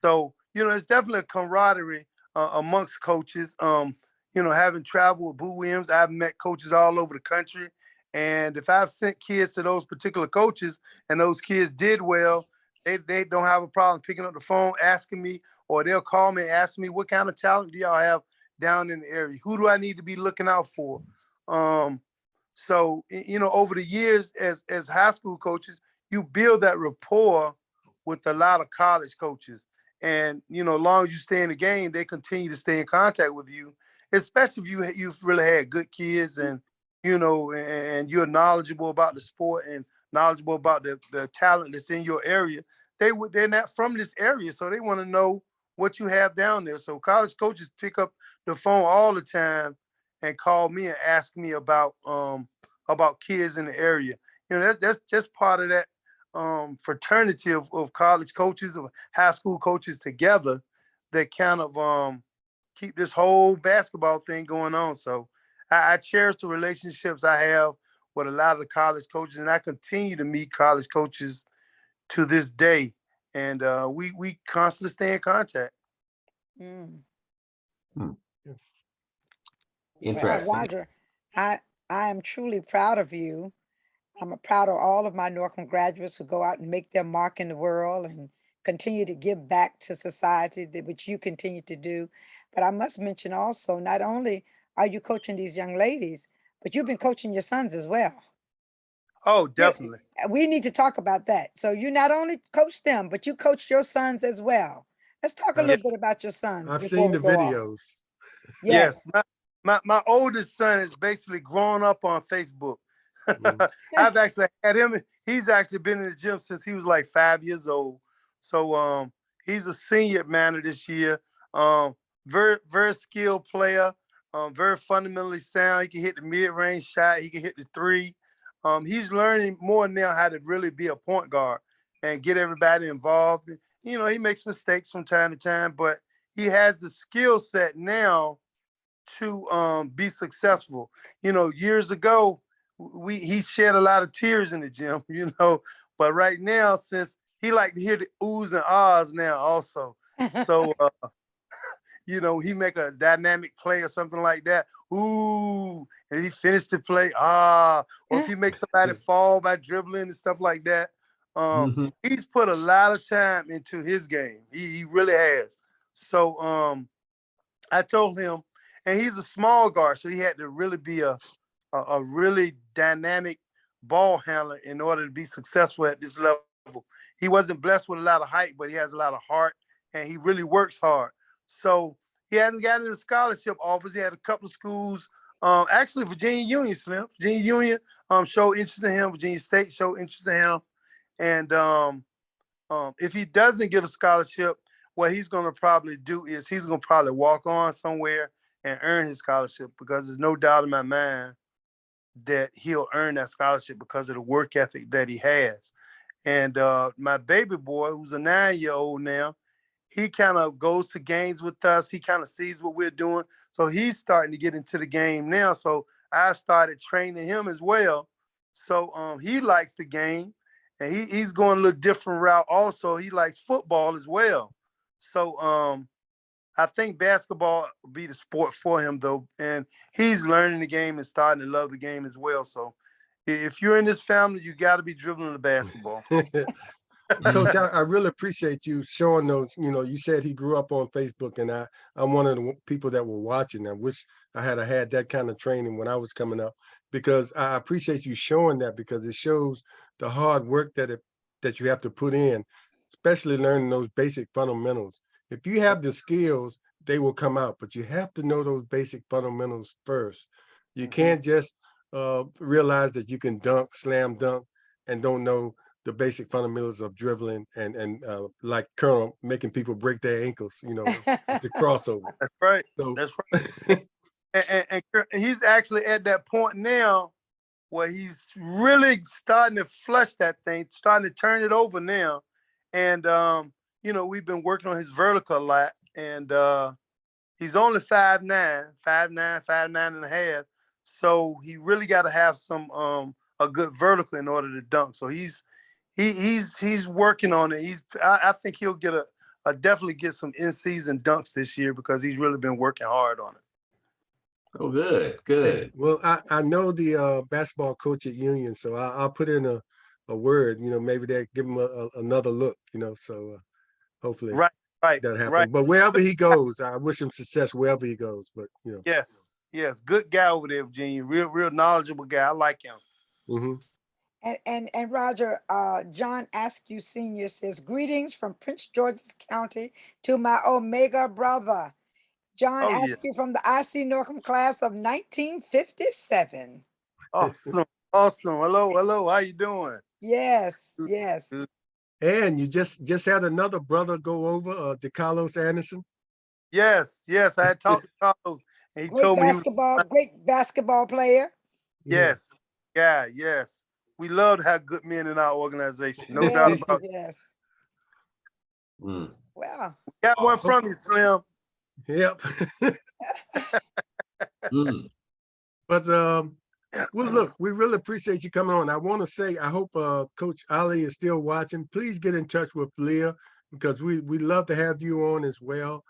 So, it's definitely a camaraderie amongst coaches. Having traveled with Boo Williams, I've met coaches all over the country. And if I've sent kids to those particular coaches and those kids did well, they don't have a problem picking up the phone, asking me, or they'll call me and ask me, what kind of talent do y'all have down in the area? Who do I need to be looking out for? So, over the years as high school coaches, you build that rapport with a lot of college coaches. And, long as you stay in the game, they continue to stay in contact with you, especially if you've really had good kids and, and you're knowledgeable about the sport and knowledgeable about the talent that's in your area. They're not from this area, so they want to know what you have down there. So college coaches pick up the phone all the time and call me and ask me about kids in the area. That's just part of that fraternity of college coaches, of high school coaches together, that kind of keep this whole basketball thing going on. So I cherish the relationships I have with a lot of the college coaches, and I continue to meet college coaches to this day. And we constantly stay in contact. Interesting. Well, Roger, I am truly proud of you. I'm proud of all of my Norcom graduates who go out and make their mark in the world and continue to give back to society, which you continue to do. But I must mention also, not only are you coaching these young ladies, but you've been coaching your sons as well. Oh, definitely. We need to talk about that. So you not only coach them, but you coach your sons as well. Let's talk a little bit about your sons. I've seen the videos. Yes. My oldest son is basically grown up on Facebook. I've actually had him. He's actually been in the gym since he was like 5 years old. So he's a senior at Manor this year. Very, very skilled player. very fundamentally sound. He can hit the mid-range shot. He can hit the three. He's learning more now how to really be a point guard and get everybody involved. You know, he makes mistakes from time to time, but he has the skill set now to be successful. You know, years ago, he shed a lot of tears in the gym, you know, but right now, since he like to hear the oohs and ahs now also. So you know, he make a dynamic play or something like that. Ooh, and he finished the play. Ah, or if he makes somebody fall by dribbling and stuff like that. He's put a lot of time into his game. He really has. So I told him, and he's a small guard, so he had to really be a really dynamic ball handler in order to be successful at this level. He wasn't blessed with a lot of height, but he has a lot of heart, and he really works hard. So he hasn't gotten into scholarship offers. He had a couple of schools. Actually, Virginia Union, Slim. Virginia Union showed interest in him. Virginia State showed interest in him. And if he doesn't get a scholarship, what he's going to probably do is he's going to probably walk on somewhere and earn his scholarship, because there's no doubt in my mind that he'll earn that scholarship because of the work ethic that he has. And my baby boy, who's a 9-year-old now, he kind of goes to games with us. He kind of sees what we're doing. So he's starting to get into the game now. So I started training him as well. So he likes the game, and he's going a little different route also. He likes football as well. So I think basketball will be the sport for him, though. And he's learning the game and starting to love the game as well. So if you're in this family, you got to be dribbling the basketball. Coach, I really appreciate you showing those. You know, you said he grew up on Facebook, and I'm one of the people that were watching. I wish I had that kind of training when I was coming up, because I appreciate you showing that, because it shows the hard work that you have to put in, especially learning those basic fundamentals. If you have the skills, they will come out, but you have to know those basic fundamentals first. You can't just realize that you can slam dunk, and don't know the basic fundamentals of dribbling and like Colonel making people break their ankles, you know, the crossover. That's right. So That's right. and he's actually at that point now where he's really starting to flush that thing, starting to turn it over now. And, you know, we've been working on his vertical a lot. And he's only 5'9", 5'9" and a half. So he really got to have some a good vertical in order to dunk. So he's working on it. I think he'll get definitely get some in-season dunks this year, because he's really been working hard on it. Oh, good. Well, I know the basketball coach at Union, so I'll put in a word. You know, maybe they give him another look. You know, so hopefully that'll happen. Right. But wherever he goes, I wish him success wherever he goes. But you know, yes, good guy over there, Virginia. Real knowledgeable guy. I like him. Mm-hmm. And Roger, John Askew Sr. says, greetings from Prince George's County to my Omega brother, John Askew from the IC Norcom class of 1957. Awesome. Hello. How you doing? Yes. And you just had another brother go over, DeCarlos Anderson. Yes. I had talked to Carlos, and he told me great basketball player. Yes. Yeah. Yes. We love to have good men in our organization. No doubt about it. Yes. Mm. Well, we got one from you, Slim. Yep. But well, look, we really appreciate you coming on. I want to say, I hope Coach Ali is still watching. Please get in touch with Leah, because we love to have you on as well,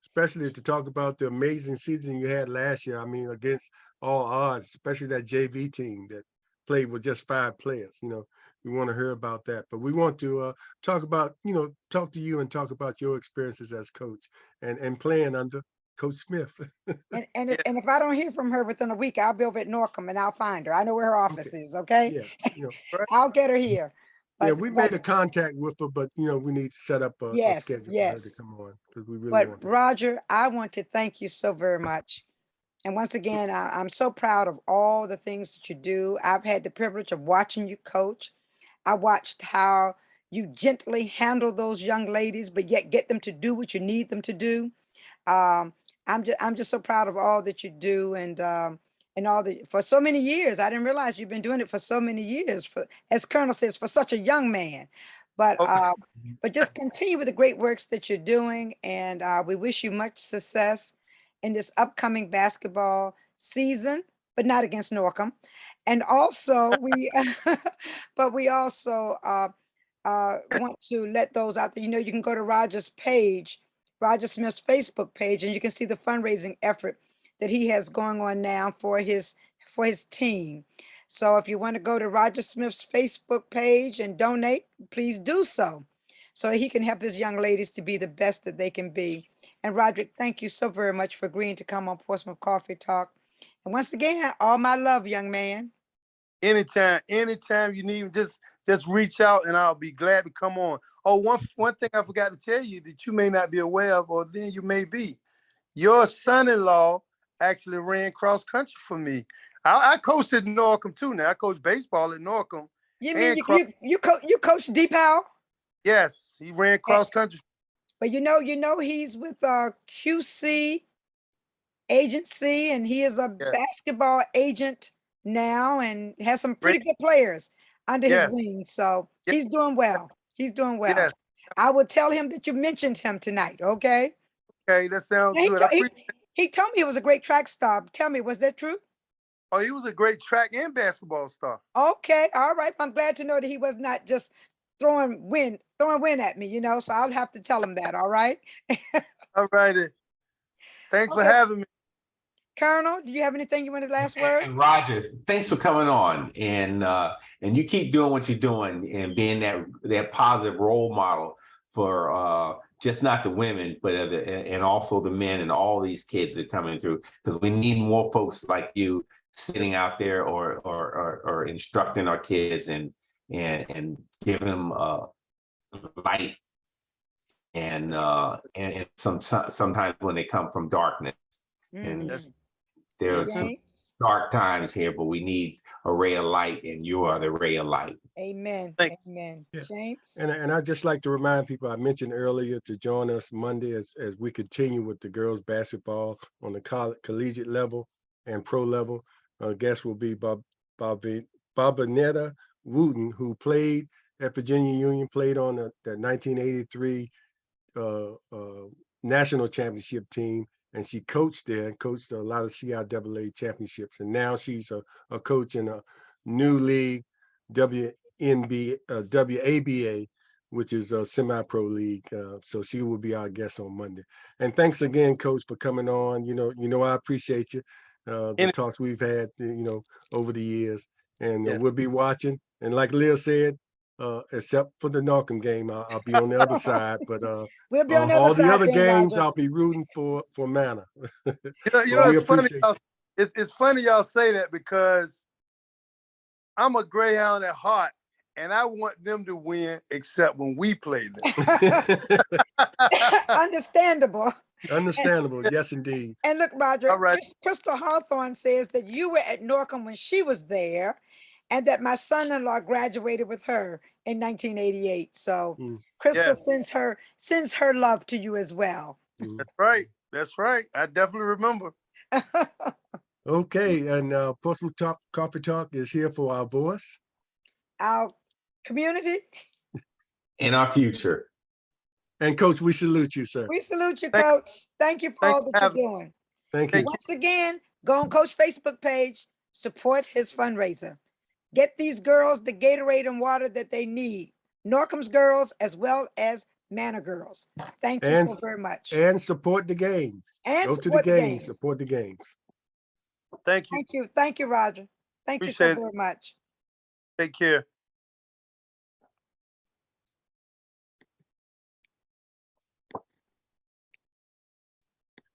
especially to talk about the amazing season you had last year. I mean, against all odds, especially that JV team that played with just 5 players. You know, we want to hear about that. But we want to talk to you and talk about your experiences as coach and playing under Coach Smith. and if I don't hear from her within a week, I'll be over at Norcom and I'll find her. I know where her office is. Okay. Yeah. I'll get her here. But, we made a contact with her, but you know, we need to set up a schedule for her to come on, because we really want to. Roger, I want to thank you so very much. And once again, I'm so proud of all the things that you do. I've had the privilege of watching you coach. I watched how you gently handle those young ladies, but yet get them to do what you need them to do. I'm just so proud of all that you do, and all the for so many years. I didn't realize you've been doing it for so many years. For, as Colonel says, for such a young man. But Oh, but just continue with the great works that you're doing, and we wish you much success in this upcoming basketball season, but not against Norcom. And also we, but we also want to let those out there. You know, you can go to Roger's page, Roger Smith's Facebook page, and you can see the fundraising effort that he has going on now for his team. So if you want to go to Roger Smith's Facebook page and donate, please do so, so he can help his young ladies to be the best that they can be. And Roderick, thank you so very much for agreeing to come on Portsmouth Coffee Talk. And once again, all my love, young man. anytime you need, just reach out and I'll be glad to come on. Oh, one thing I forgot to tell you that you may not be aware of, or then you may be. Your son-in-law actually ran cross country for me. I coached at Norcom too. Now I coach baseball at Norcom. You mean you coach Deep Howe? Yes, he ran cross country. But you know he's with QC agency, and he is a Yeah. basketball agent now, and has some pretty good players under his Yes. wing. So Yes. he's doing well. He's doing well. Yes. I will tell him that you mentioned him tonight. Okay. Okay, that sounds He, good. to- he told me he was a great track star. Tell me, was that true? Oh, he was a great track and basketball star. Okay, all right. I'm glad to know that he was not just throwing wind at me, so I'll have to tell him that. All right. All righty. Thanks for Okay. having me. Colonel, do you have anything you want to last word? And Roger, thanks for coming on, and you keep doing what you're doing and being that positive role model for just not the women, but and also the men and all these kids that are coming through, because we need more folks like you sitting out there or instructing our kids and giving them light and sometimes when they come from darkness. And there are some dark times here, but we need a ray of light, and you are the ray of light. Amen. Amen. Yeah. James? And I'd just like to remind people, I mentioned earlier, to join us Monday as we continue with the girls basketball on the collegiate level and pro level. Our guest will be Bobinetta Wooten, who played at Virginia Union, played on the 1983 national championship team. And she coached there and coached a lot of CIAA championships. And now she's a coach in a new league, WABA, which is a semi-pro league. So she will be our guest on Monday. And thanks again, Coach, for coming on. I appreciate you. The talks we've had, over the years. And we'll be watching. And like Leah said, except for the Norcom game, I'll be on the other side. But we'll be on the all other the side, other games, Roger. I'll be rooting for Manor. It's funny. It's funny y'all say that, because I'm a Greyhound at heart, and I want them to win, except when we play them. Understandable. Understandable. Yes, indeed. And look, Roger, All right. Crystal Hawthorne says that you were at Norcom when she was there, and that my son-in-law graduated with her in 1988. So Crystal sends her love to you as well. That's right. That's right. I definitely remember. Okay, and Portsmouth Coffee Talk is here for our voice, our community, and our future. And Coach, we salute you, sir. We salute you, Coach. Thank you for all that you're doing. Thank you. Once again, go on Coach Facebook page, support his fundraiser. Get these girls the Gatorade and water that they need. Norcom's girls as well as Manor girls. Thank you so very much. And support the games. And go to the games. Support the games. Thank you. Thank you, Roger. Thank you so very much. Take care.